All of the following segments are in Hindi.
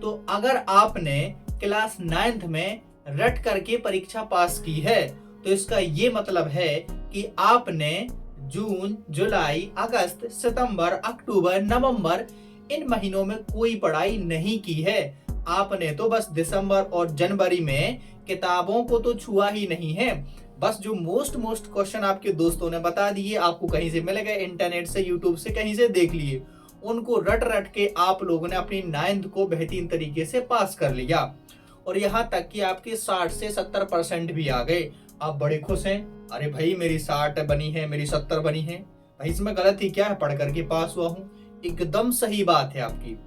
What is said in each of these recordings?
तो अगर आपने क्लास 9th में रट करके परीक्षा पास की है तो इसका ये मतलब है कि आपने जून, जुलाई, अगस्त, सितंबर, अक्टूबर, नवंबर इन महीनों में कोई पढ़ाई नहीं की है। आपने तो बस दिसंबर और जनवरी में किताबों को तो छुआ ही नहीं है। बस जो मोस्ट क्वेश्चन आपके दोस्तों ने बता दिए, आपको कहीं से मिल गए, इंटरनेट से, यूट्यूब से कहीं से देख लिए, उनको रट रट के आप लोगों ने अपनी 9th को बेहतरीन तरीके से पास कर लिया और यहाँ तक कि आपके 60 से 70% भी आ गए। आप बड़े खुश हैं, अरे भाई मेरी 60 बनी है, मेरी 70 बनी है, भाई इसमें गलत ही क्या है, पढ़ करके पास हुआ हूँ। एकदम सही बात है आपकी।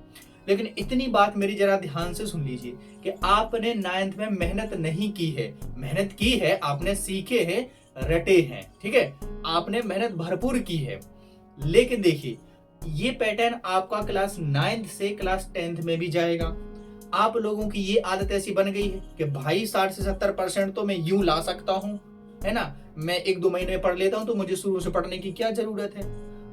लेकिन इतनी बात मेरी जरा ध्यान से सुन लीजिए कि आपने 9th में मेहनत नहीं की है। मेहनत की है, आपने सीखे हैं, रटे हैं, ठीक है, आपने मेहनत भरपूर की है। लेकिन देखिए ये पैटर्न आपका क्लास 9th से क्लास 10th में भी जाएगा। आप लोगों की ये आदत ऐसी बन गई है कि भाई 60 से 70% तो मैं यूं ला सकता हूं, है ना, मैं 1-2 महीने पढ़ लेता हूं तो मुझे शुरू से पढ़ने की क्या जरूरत है।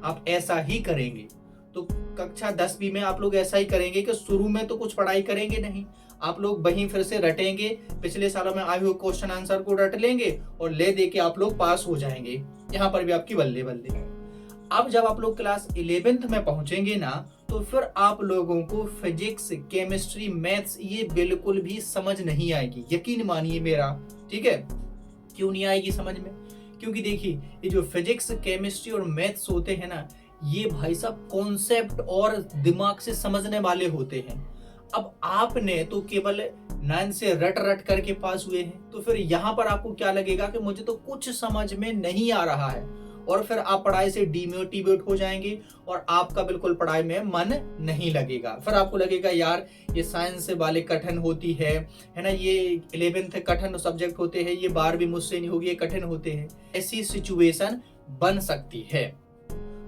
आप ऐसा ही करेंगे तो कक्षा 10वीं में आप लोग ऐसा ही करेंगे कि शुरू में तो कुछ पढ़ाई करेंगे नहीं, आप लोग वहीं फिर से रटेंगे, पिछले सालों में आए हुए क्वेश्चन आंसर को रट लेंगे और ले दे के आप लोग पास हो जाएंगे। यहाँ पर भी आपकी बल्ले बल्ले। अब जब आप लोग क्लास 11th में पहुंचेंगे ना तो फिर आप लोगों को फिजिक्स, केमिस्ट्री, मैथ्स ये बिल्कुल भी समझ नहीं आएगी, यकीन मानिए मेरा, ठीक है। क्यों नहीं आएगी समझ में? क्योंकि देखिए ये जो फिजिक्स, केमिस्ट्री और मैथ्स होते हैं ना, ये भाई साहब कॉन्सेप्ट और दिमाग से समझने वाले होते हैं। अब आपने तो केवल 9 से रट रट करके पास हुए हैं, तो फिर यहाँ पर आपको क्या लगेगा कि मुझे तो कुछ समझ में नहीं आ रहा है, और फिर आप पढ़ाई से डिमोटिवेट हो जाएंगे और आपका बिल्कुल पढ़ाई में मन नहीं लगेगा। फिर आपको लगेगा यार ये साइंस वाले कठिन होती है ना, ये 11th कठिन सब्जेक्ट होते हैं, ये 12वीं मुझसे नहीं होगी, ये कठिन होते हैं। ऐसी सिचुएशन बन सकती है।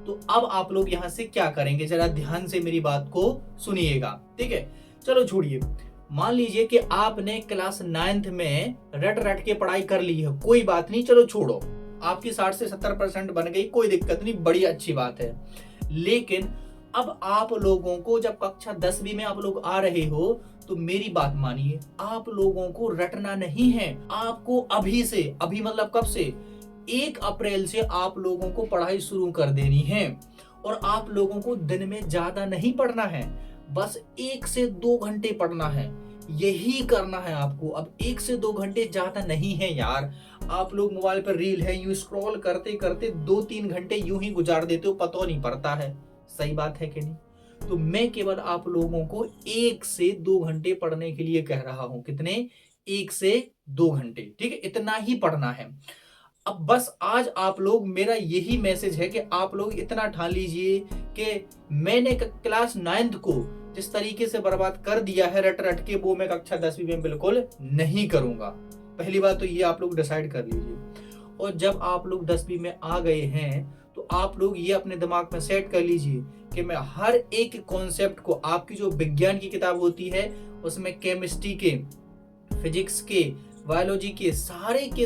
तो अब आप लोग यहाँ से क्या करेंगे, जरा ध्यान से मेरी बात को सुनिएगा, ठीक है। चलो छोड़िए, मान लीजिए कि आपने क्लास 9th में रट रट के पढ़ाई कर ली है, कोई बात नहीं, चलो छोड़ो, आपकी 60 से 70% बन गई, कोई दिक्कत नहीं, बड़ी अच्छी बात है। लेकिन अब आप लोगों को जब कक्षा 10वीं में आप लोग आ रहे हो तो मेरी बात मानिए, आप लोगों को रटना नहीं है। आपको अभी से, अभी मतलब कब से, 1 अप्रैल से आप लोगों को पढ़ाई शुरू कर देनी है। और आप लोगों को दिन में ज्यादा नहीं पढ़ना है, बस 1 से 2 घंटे पढ़ना है, यही करना है आपको। अब 1 से 2 घंटे ज्यादा नहीं है यार। आप लोग मोबाइल पर रील है यूं स्क्रॉल करते करते 2-3 घंटे यूं ही गुजार देते हो, पता नहीं पड़ता है। सही बात है कि नहीं? तो मैं केवल आप लोगों को 1 से 2 घंटे पढ़ने के लिए कह रहा हूं। कितने? 1 से 2 घंटे, ठीक है, इतना ही पढ़ना है। अब बस आज आप लोग, मेरा यही मैसेज है कि आप लोग इतना ठान लीजिए कि मैंने क्लास 9th को जिस तरीके से बर्बाद कर दिया है रट रट के, वो मैं कक्षा 10वीं में बिल्कुल नहीं करूंगा। पहली बात तो ये आप लोग डिसाइड कर लीजिए। और जब आप लोग 10वीं में आ गए हैं तो आप लोग ये अपने दिमाग में सेट कर लीजिए कि मैं हर एक कॉन्सेप्ट को, आपकी जो विज्ञान की किताब होती है उसमें केमिस्ट्री के, फिजिक्स के, बायोलॉजी के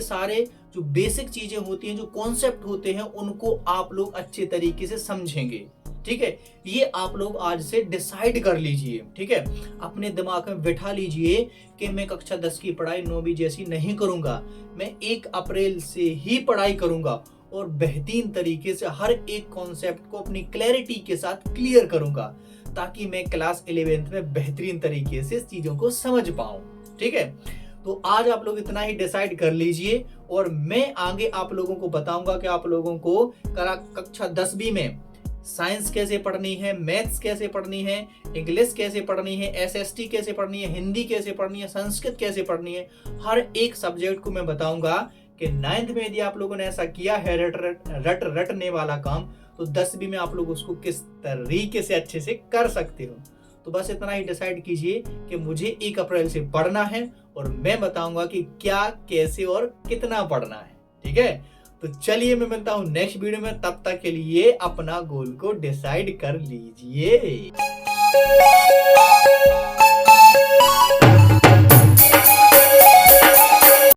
सारे जो बेसिक चीजें होती हैं, जो कॉन्सेप्ट होते हैं, उनको आप लोग अच्छे तरीके से समझेंगे, ठीक है। ये आप लोग आज से डिसाइड कर लीजिए, ठीक है, अपने दिमाग में बिठा लीजिए कि मैं कक्षा 10 की पढ़ाई 9वीं जैसी नहीं करूंगा, मैं 1 अप्रैल से ही पढ़ाई करूंगा और बेहतरीन तरीके से हर एक कॉन्सेप्ट को अपनी क्लैरिटी के साथ क्लियर करूंगा, ताकि मैं क्लास 11th में बेहतरीन तरीके से चीजों को समझ पाऊं, ठीक है। तो आज आप लोग इतना ही डिसाइड कर लीजिए और मैं आगे आप लोगों को बताऊंगा कि आप लोगों को कक्षा 10वीं में साइंस कैसे पढ़नी है, मैथ्स कैसे पढ़नी है, इंग्लिश कैसे पढ़नी है, एसएसटी कैसे पढ़नी है, हिंदी कैसे पढ़नी है, संस्कृत कैसे पढ़नी है। हर एक सब्जेक्ट को मैं बताऊंगा कि 9th में यदि आप लोगों ने ऐसा किया है रटने वाला काम, तो 10वीं में आप लोग उसको किस तरीके से अच्छे से कर सकते हो। तो बस इतना ही डिसाइड कीजिए कि मुझे 1 अप्रैल से पढ़ना है और मैं बताऊंगा कि क्या, कैसे और कितना पढ़ना है, ठीक है। तो चलिए मैं मिलता हूं नेक्स्ट वीडियो में, तब तक के लिए अपना गोल को डिसाइड कर लीजिए।